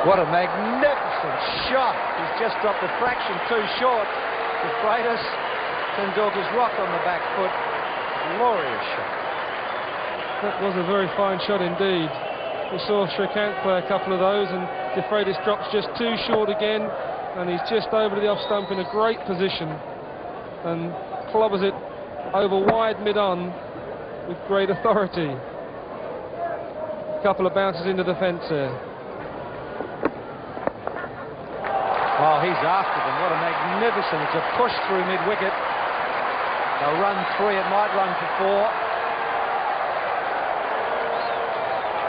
What a magnificent shot. He's just dropped a fraction too short. The Freitas. Tendulkar's rock on the back foot. Glorious shot. That was a very fine shot indeed. We saw Shrikant play a couple of those, and De Freitas drops just too short again, and he's just over to the off stump in a great position and clobbers it over wide mid-on with great authority. A couple of bounces into the fence there. Oh, he's after them. What a magnificent. It's a push through mid-wicket. They'll run 3. It might run for 4.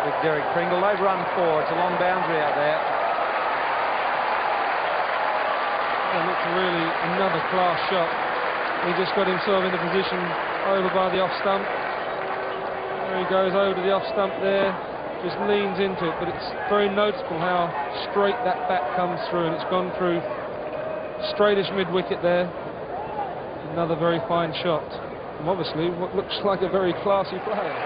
With Derek Pringle, they've run 4. It's a long boundary out there. And it's really another class shot. He just got himself in a position over by the off stump. There he goes over to the off stump there, just leans into it, but it's very noticeable how straight that bat comes through, and it's gone through straightish mid-wicket there. Another very fine shot from obviously what looks like a very classy player.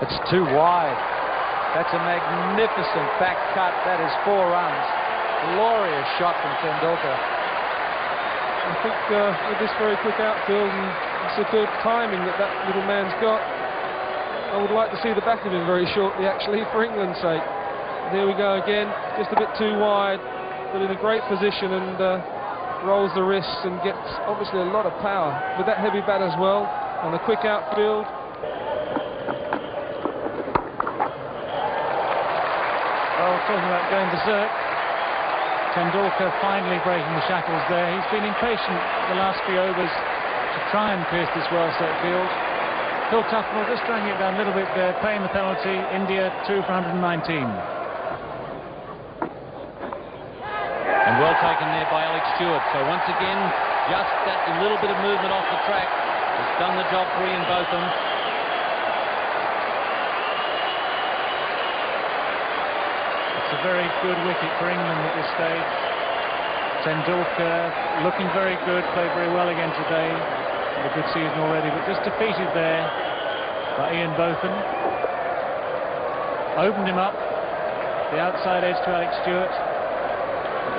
It's too wide. That's a magnificent back cut. That is 4 runs. Glorious shot from Tendulkar. I think with this very quick outfield and superb timing that little man's got, I would like to see the back of him very shortly, actually, for England's sake. There we go again, just a bit too wide, but in a great position, and rolls the wrists and gets obviously a lot of power with that heavy bat as well on a quick outfield. Well, talking about going berserk, Tendulkar finally breaking the shackles there. He's been impatient the last few overs to try and pierce this well-set field. Phil Tufnell just dragging it down a little bit there, paying the penalty. India 2 for 119. And well taken there by Alex Stewart. So once again, just that little bit of movement off the track has done the job for Ian Botham. It's a very good wicket for England at this stage. Tendulkar looking very good, played very well again today. Had a good season already, but just defeated there by Ian Botham. Opened him up, the outside edge to Alex Stewart.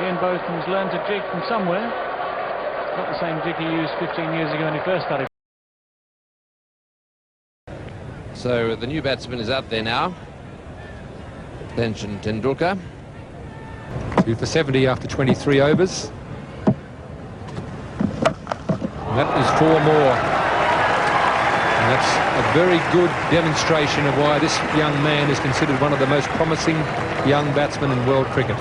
Ian Botham's learned to jig from somewhere. Not the same jig he used 15 years ago when he first started. So the new batsman is out there now. Sachin Tendulkar. 2 for 70 after 23 overs. And that is 4 more. And that's a very good demonstration of why this young man is considered one of the most promising young batsmen in world cricket.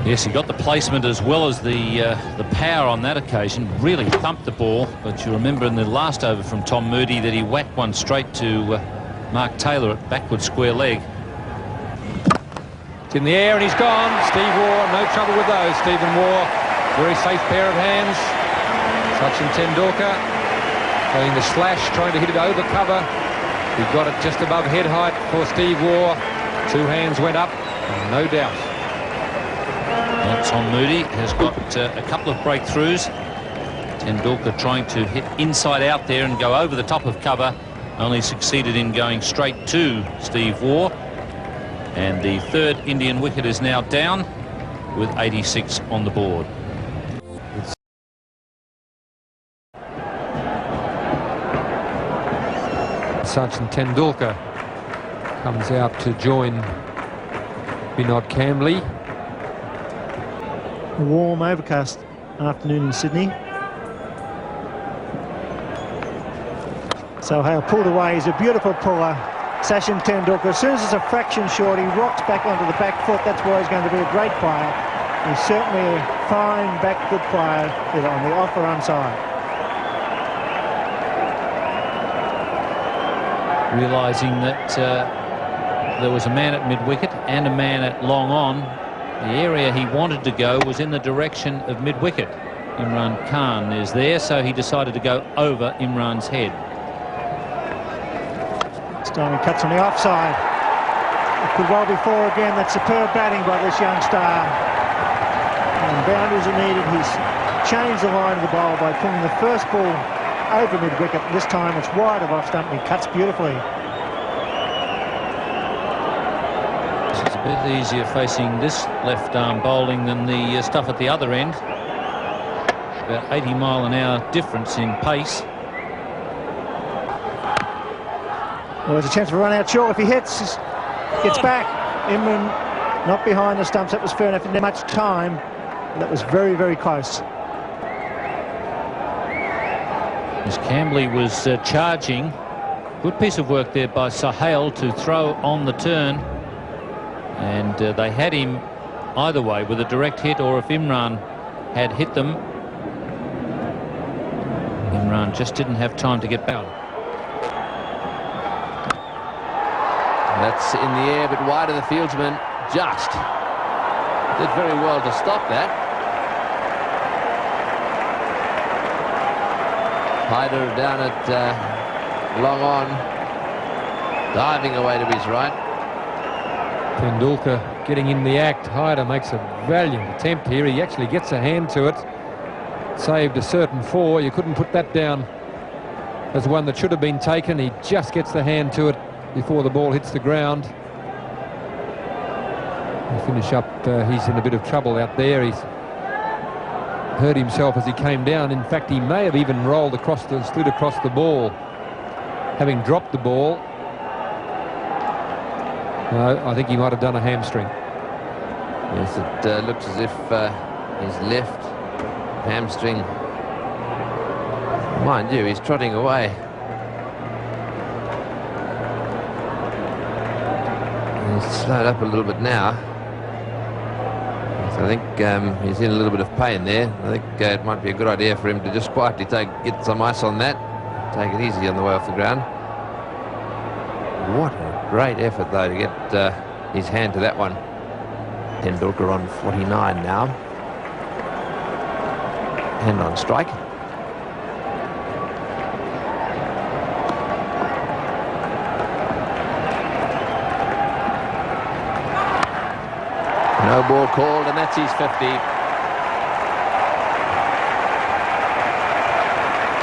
Yes, he got the placement as well as the power on that occasion. Really thumped the ball, but you remember in the last over from Tom Moody that he whacked one straight to Mark Taylor at backward square leg. It's in the air and he's gone. Steve Waugh, no trouble with those. Stephen Waugh, very safe pair of hands. Sachin Tendulkar playing the slash, trying to hit it over cover. He got it just above head height for Steve Waugh. 2 hands went up, no doubt. Well, Tom Moody has got a couple of breakthroughs. Tendulkar trying to hit inside out there and go over the top of cover. Only succeeded in going straight to Steve Waugh. And the 3rd Indian wicket is now down with 86 on the board. Sachin Tendulkar comes out to join Vinod Kambli. A warm, overcast afternoon in Sydney. So Hale pulled away. He's a beautiful puller. Sachin Tendulkar, as soon as it's a fraction short, he rocks back onto the back foot. That's why he's going to be a great player. He's certainly a fine back foot player, either on the off or onside. Realising that there was a man at mid-wicket and a man at long on, the area he wanted to go was in the direction of mid-wicket. Imran Khan is there, so he decided to go over Imran's head. This time he cuts on the offside. It could well be 4 again. That's superb batting by this young star. And boundaries are needed. He's changed the line of the bowl by pulling the first ball over mid-wicket. This time it's wide of off stump and he cuts beautifully. It's a bit easier facing this left-arm bowling than the stuff at the other end. About 80-mile-an-hour difference in pace. Well, there's a chance for a run out short. If he hits, he gets back. Imran not behind the stumps. That was fair enough. Didn't have much time. That was very, very close. As Camberley was charging, good piece of work there by Sahel to throw on the turn, and they had him either way with a direct hit, or if Imran had hit them, Imran just didn't have time to get back. That's in the air, but wide of the fieldsman. Just did very well to stop that. Hyder down at long on, diving away to his right. Tendulkar getting in the act. Hyder makes a valiant attempt here. He actually gets a hand to it. Saved a certain four. You couldn't put that down as one that should have been taken. He just gets the hand to it before the ball hits the ground. He'll finish up. He's in a bit of trouble out there. He's hurt himself as he came down. In fact, he may have even rolled across the, slid across the ball, having dropped the ball. No, I think he might have done a hamstring. Yes, it looks as if his left hamstring. Mind you, he's trotting away. He's slowed up a little bit now. So I think he's in a little bit of pain there. I think it might be a good idea for him to just quietly get some ice on that. Take it easy on the way off the ground. What a great effort, though, to get his hand to that one. Tendulkar on 49 now. Hand on strike. No ball called, and that's his 50.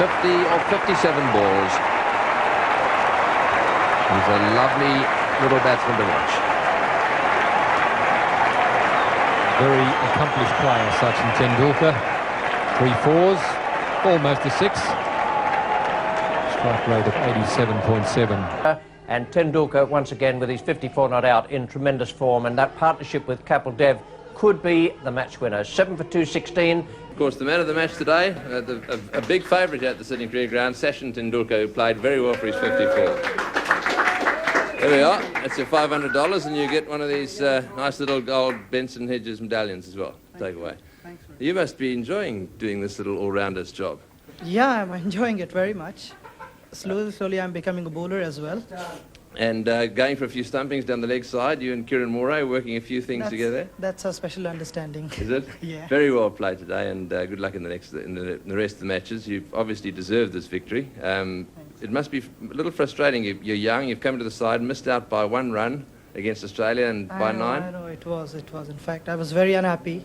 50 or 57 balls. He's a lovely little batsman to watch. Very accomplished player, Sachin Tendulkar. 3 fours, almost a 6. Strike rate of 87.7. And Tendulkar once again with his 54 not out in tremendous form, and that partnership with Kapil Dev could be the match winner. 7 for 216. Of course, the man of the match today, a big favourite at the Sydney Cricket Ground, Sachin Tendulkar, who played very well for his 54. There we are. That's your $500, and you get one of these nice little gold Benson Hedges medallions as well. Take away. Thanks. You must be enjoying doing this little all-rounders job. Yeah, I'm enjoying it very much. Slowly I'm becoming a bowler as well. And going for a few stumpings down the leg side, you and Kieran Moray working a few things together. That's a special understanding. Is it? Yeah. Very well played today, and good luck in the rest of the matches. You've obviously deserved this victory. It must be a little frustrating. You're young. You've come to the side, missed out by 1 run against Australia, and by 9. I know it was. In fact, I was very unhappy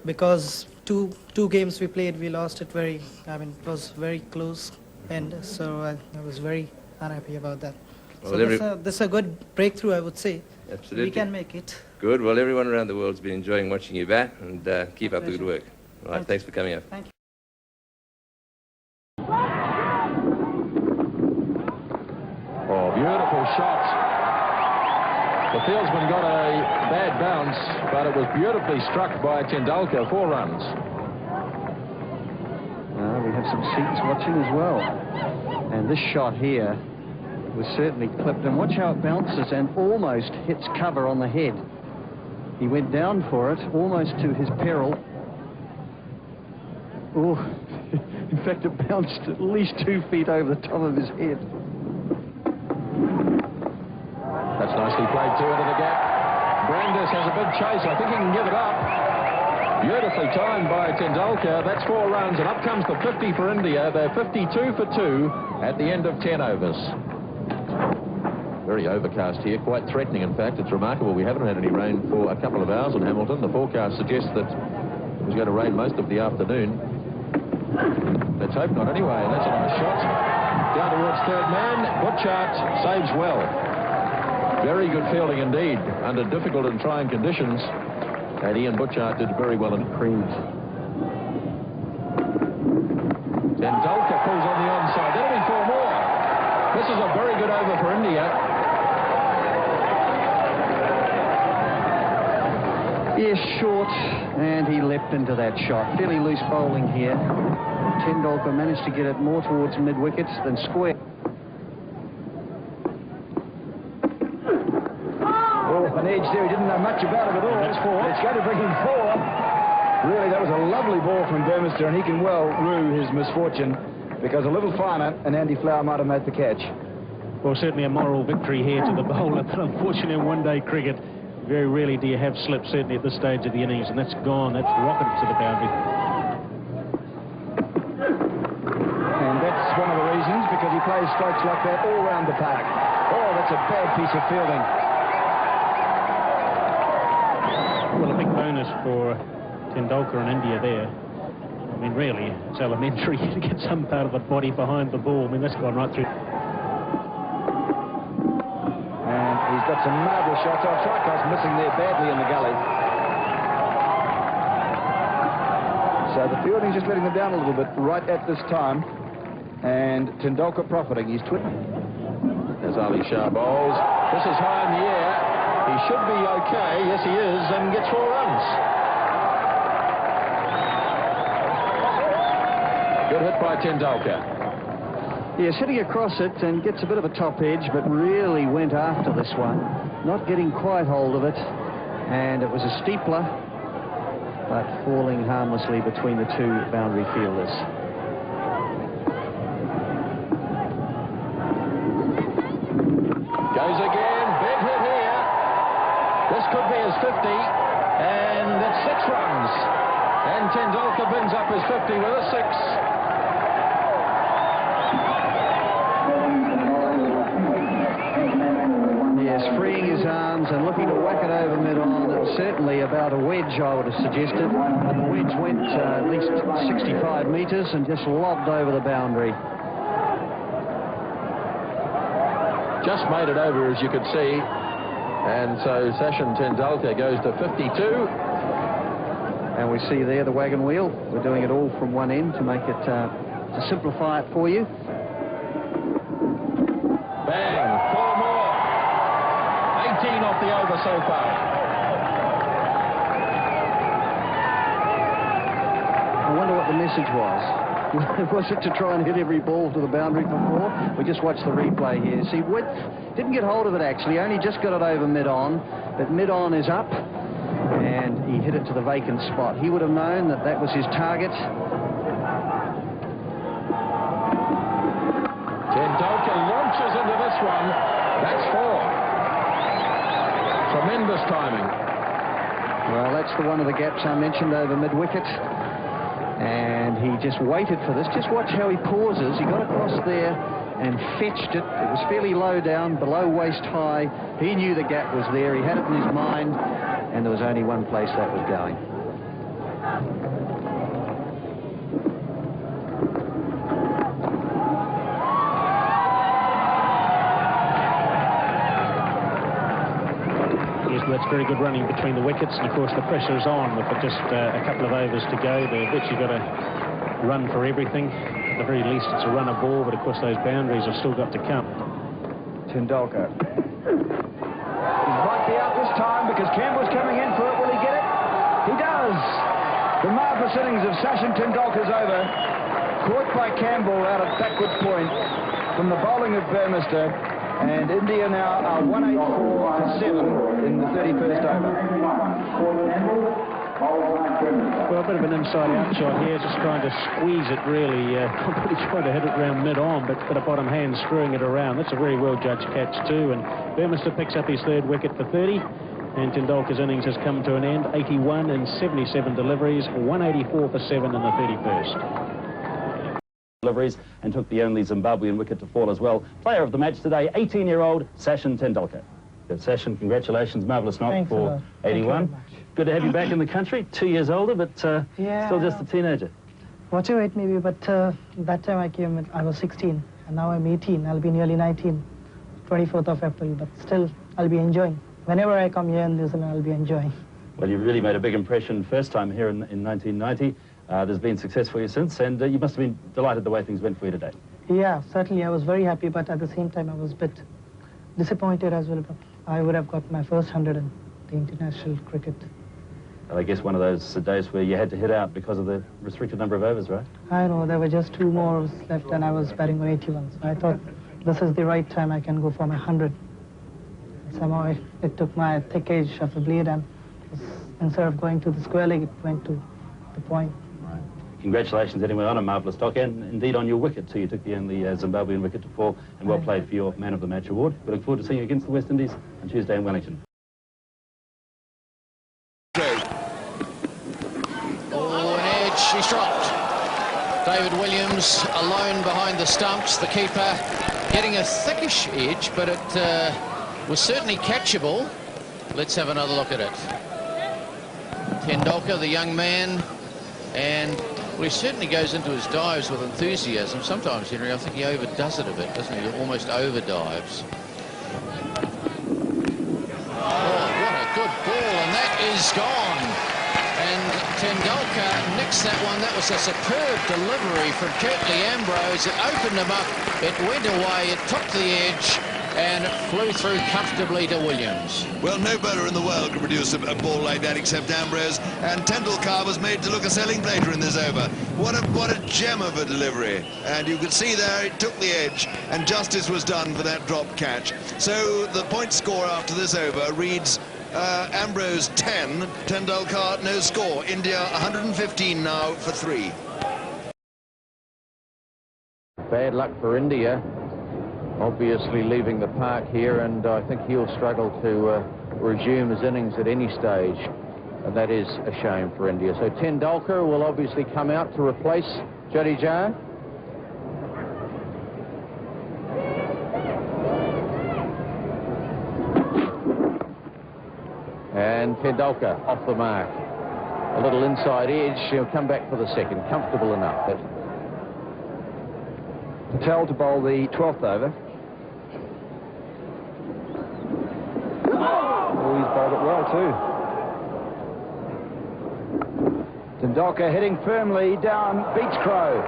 because two games we played, we lost it very. I mean, it was very close. And so I was very unhappy about that. Well, so this is a good breakthrough, I would say. Absolutely. We can make it. Good. Well, everyone around the world's been enjoying watching you bat, and keep up the good work. All right, thanks for coming up. Thank you. Oh, beautiful shot. The fieldsman got a bad bounce, but it was beautifully struck by Tendulkar. 4 runs. We have some seats watching as well. And this shot here was certainly clipped. And watch how it bounces and almost hits cover on the head. He went down for it, almost to his peril. Oh, in fact, it bounced at least 2 feet over the top of his head. That's nicely played too into the gap. Brandes has a big chase. I think he can give it up. Beautifully timed by Tendulkar. That's 4 runs, and up comes the 50 for India. They're 52 for 2 at the end of 10 overs. Very overcast here, quite threatening in fact. It's remarkable we haven't had any rain for a couple of hours in Hamilton. The forecast suggests that it was going to rain most of the afternoon. Let's hope not anyway. That's a nice shot. Down towards third man. Butchart saves well. Very good fielding indeed under difficult and trying conditions. And Ian Butchart did very well in creams. Tendulkar pulls on the onside. That'll be 4 more. This is a very good over for India. Yes, short, and he leapt into that shot. Fairly loose bowling here. Tendulkar managed to get it more towards mid-wickets than square. Oh, an edge there. He didn't know much about it at all. That's 4. It's going to bring him 4. Really, that was a lovely ball from Burmester, and he can well rue his misfortune, because a little finer and Andy Flower might have made the catch. Well, certainly a moral victory here to the bowler, but unfortunately in one-day cricket, very rarely do you have slip, certainly at this stage of the innings, and that's gone. That's rocketed to the boundary. And that's one of the reasons, because he plays strokes like that all round the park. Oh, that's a bad piece of fielding. Well, a big bonus for Tendulkar and India there. I mean, really, it's elementary to get some part of the body behind the ball. I mean, that's gone right through. And he's got some marvellous shots. Oh, Tricos missing there badly in the gully. So the fielding's just letting them down a little bit right at this time. And Tendulkar profiting. He's As Ali Shah bowls. This is high in the air. He should be okay. Yes, he is, and gets 4 runs. Good hit by Tendulkar. Yes, hitting across it and gets a bit of a top edge, but really went after this one. Not getting quite hold of it. And it was a steepler, but falling harmlessly between the 2 boundary fielders. Goes again. Big hit here. This could be his 50. And it's 6 runs. And Tendulkar brings up his 50 with a 6. Yes, freeing his arms and looking to whack it over mid-on. It's certainly about a wedge, I would have suggested. But the wedge went at least 65 metres and just lobbed over the boundary. Just made it over, as you could see. And so Sachin Tendulkar goes to 52. And we see there the wagon wheel. We're doing it all from one end to make it, to simplify it for you. Bang, 4 more. 18 off the over so far. I wonder what the message was. Was it to try and hit every ball to the boundary before? We just watched the replay here. See, Witt didn't get hold of it actually, only just got it over mid-on, but mid-on is up, and he hit it to the vacant spot. He would have known that that was his target. Tendulkar launches into this one. That's 4. Tremendous timing. Well, that's the one of the gaps I mentioned over mid-wicket. And he just waited for this. Just watch how he pauses. He got across there and fetched it. It was fairly low down, below waist high. He knew the gap was there. He had it in his mind, and there was only one place that was going. That's very good running between the wickets, and of course the pressure's on with just a couple of overs to go. The bitch, you've got to run for everything. At the very least it's a runner ball, but of course those boundaries have still got to come. Tendulkar. He might be out this time because Campbell's coming in for it. Will he get it? He does. The marvellous innings of Sachin Tendulkar's over. Caught by Campbell out at backward point from the bowling of Burmester. And India now are 184 for 7 in the 31st over. Well, a bit of an inside-out shot here, just trying to squeeze it really. Probably trying to hit it around mid-on, but got a bottom hand screwing it around. That's a very well-judged catch too, and Burmester picks up his 3rd wicket for 30, and Tendulkar's innings has come to an end. 81 in 77 deliveries, 184 for 7 in the 31st. Deliveries and took the only Zimbabwean wicket to fall as well. Player of the match today, 18-year-old Sachin Tendulkar. Good, Sachin, congratulations, marvellous knock for 81. Good to have you back in the country, 2 years older, but still just a teenager. Whatever it may be, but that time I came, I was 16, and now I'm 18. I'll be nearly 19, 24th of April, but still I'll be enjoying. Whenever I come here in New Zealand, I'll be enjoying. Well, you really made a big impression first time here in 1990. There's been success for you since, and you must have been delighted the way things went for you today. Yeah, certainly I was very happy, but at the same time I was a bit disappointed as well. I would have got my first 100 in the international cricket. Well, I guess one of those days where you had to hit out because of the restricted number of overs, right? I know, there were just 2 more left and I was batting on 81. So I thought this is the right time I can go for my 100. Somehow it took my thick edge of the blade, and instead of going to the square leg, it went to the point. Right. Congratulations anyway on a marvellous stock, and indeed on your wicket too. You took the only Zimbabwean wicket to fall, and well played for your Man of the Match award. We look forward to seeing you against the West Indies on Tuesday in Wellington. Oh, an edge, he's dropped. David Williams alone behind the stumps. The keeper getting a thickish edge, but it was certainly catchable. Let's have another look at it. Tendulkar, the young man, and well, he certainly goes into his dives with enthusiasm. Sometimes, Henry, I think he overdoes it a bit, doesn't he? He almost overdives. Oh, what a good ball, and that is gone. And Tendulkar nicks that one. That was a superb delivery from Curtly Ambrose. It opened him up, it went away, it took the edge, and it flew through comfortably to Williams. Well, no bowler in the world can produce a ball like that except Ambrose, and Tendulkar was made to look a selling plater in this over. What a gem of a delivery. And you could see there it took the edge, and justice was done for that drop catch. So the point score after this over reads Ambrose 10, Tendulkar no score. India 115 now for 3. Bad luck for India. Obviously leaving the park here, and I think he'll struggle to resume his innings at any stage, and that is a shame for India. So Tendulkar will obviously come out to replace Jadeja. And Tendulkar off the mark. A little inside edge, he'll come back for the second, comfortable enough. But Patel to bowl the 12th over. Oh, he's bowled it well too. Tendulkar hitting firmly down, beats Crowe.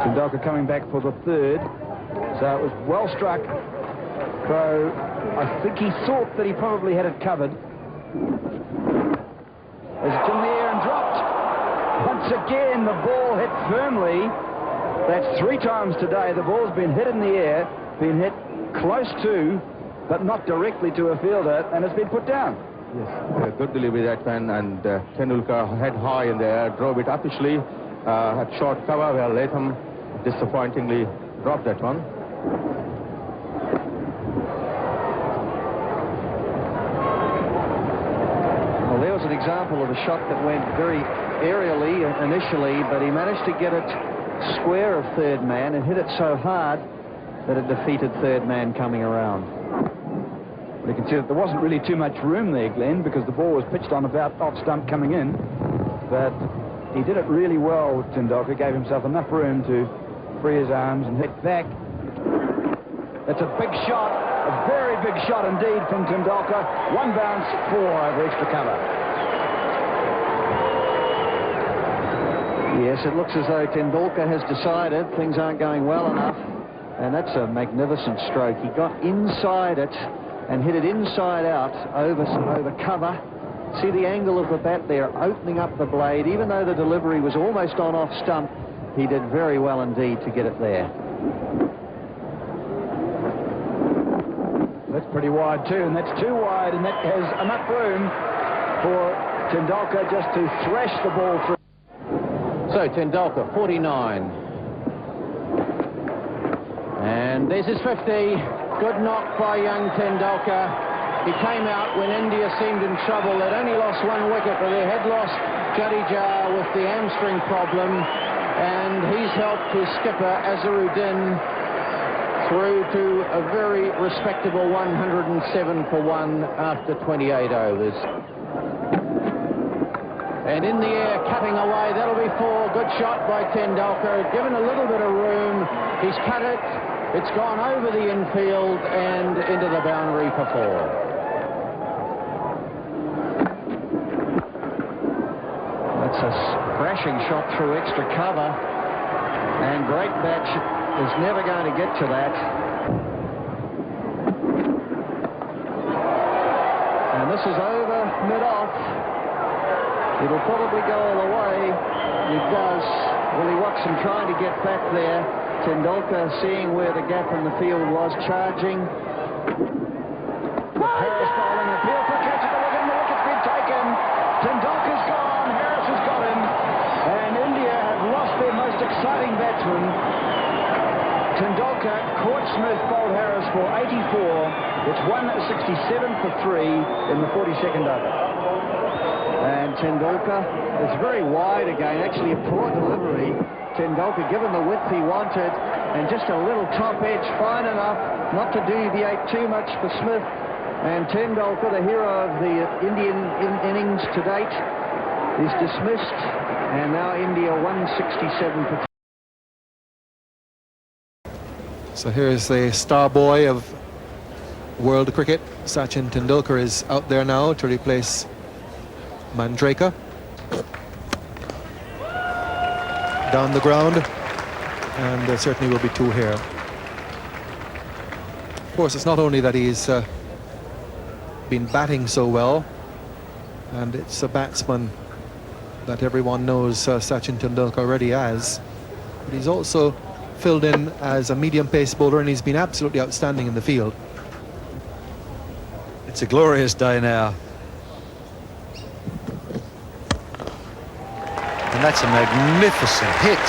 Tendulkar coming back for the 3rd. So it was well struck. Crowe, I think he thought that he probably had it covered. As it's in the air and dropped. Once again, the ball hit firmly. That's 3 times today. The ball's been hit in the air, been hit close to, but not directly to a fielder, and it's been put down. Yes, good delivery that man, and Tendulkar head high in the air, drove it officially, had short cover where Latham disappointingly dropped that one. Well, there was an example of a shot that went very aerially initially, but he managed to get it square of 3rd man and hit it so hard that it defeated 3rd man coming around. Well, you can see that there wasn't really too much room there, Glenn, because the ball was pitched on about off stump coming in. But he did it really well, Tendulkar. Gave himself enough room to free his arms and hit back. That's a big shot, a very big shot indeed from Tendulkar. 1 bounce, 4 over extra cover. Yes, it looks as though Tendulkar has decided things aren't going well enough, and that's a magnificent stroke. He got inside it and hit it inside out over cover. See the angle of the bat there, opening up the blade. Even though the delivery was almost on off stump, he did very well indeed to get it there. That's pretty wide too, and that's too wide, and that has enough room for Tendulkar just to thrash the ball through. So Tendulkar, 49. And there's his 50. Good knock by young Tendulkar. He came out when India seemed in trouble. They'd only lost 1 wicket, but they had lost Jadeja with the hamstring problem. And he's helped his skipper, Azharuddin, through to a very respectable 107 for 1 after 28 overs. And in the air, cutting away, that'll be 4. Good shot by Tendulkar, given a little bit of room. He's cut it. It's gone over the infield and into the boundary for 4. That's a crashing shot through extra cover, and Great Batch is never going to get to that. And this is over mid-off. It'll probably go all the way. It does. Willie Watson trying to get back there. Tendulkar seeing where the gap in the field was, charging. Harris bowling, appeal for catch at the wicket, and the wicket's been taken. Tendulkar's gone, Harris has got him, and India have lost their most exciting batsman. Tendulkar caught Smith, bowled Harris for 84. It's 167 for 3 in the 42nd over. And Tendulkar is very wide again, actually a poor delivery. Tendulkar given the width he wanted, and just a little top edge, fine enough not to deviate too much for Smith. And Tendulkar, the hero of the Indian innings to date, is dismissed, and now India 167 for 3. So here's the star boy of world cricket. Sachin Tendulkar is out there now to replace Mandraker. Down the ground, and there certainly will be 2 here. Of course, it's not only that he's been batting so well, and it's a batsman that everyone knows Sachin Tendulkar already as, but he's also filled in as a medium pace bowler, and he's been absolutely outstanding in the field. It's a glorious day now. And that's a magnificent hit.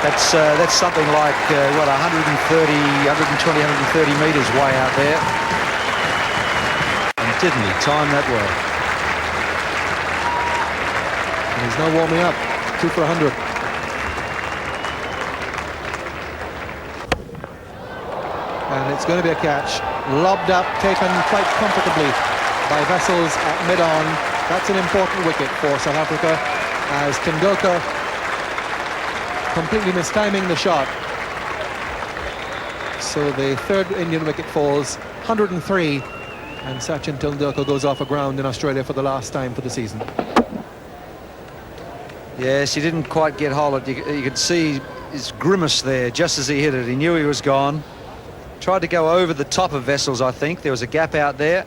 That's something like, what, 120, 130 metres way out there. And didn't he time that well? And he's now warming up, 2 for 100. And it's going to be a catch. Lobbed up, taken quite comfortably by Vessels at mid-on. That's an important wicket for South Africa, as Tendulkar completely mistiming the shot. So the 3rd Indian wicket falls, 103, and Sachin Tendulkar goes off a ground in Australia for the last time for the season. Yes, he didn't quite get hold of it. You could see his grimace there just as he hit it. He knew he was gone. Tried to go over the top of Vessels, I think. There was a gap out there,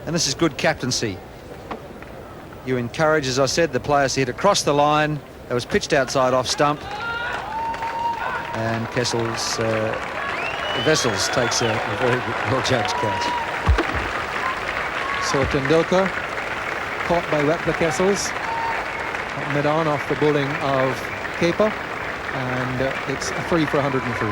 and this is good captaincy. You encourage, as I said, the players to hit across the line. It was pitched outside off stump, and Vessels takes a very well-judged catch. So Tendulkar caught by Wetler Kessels at mid-on off the bowling of Caper, and it's a 3 for 103.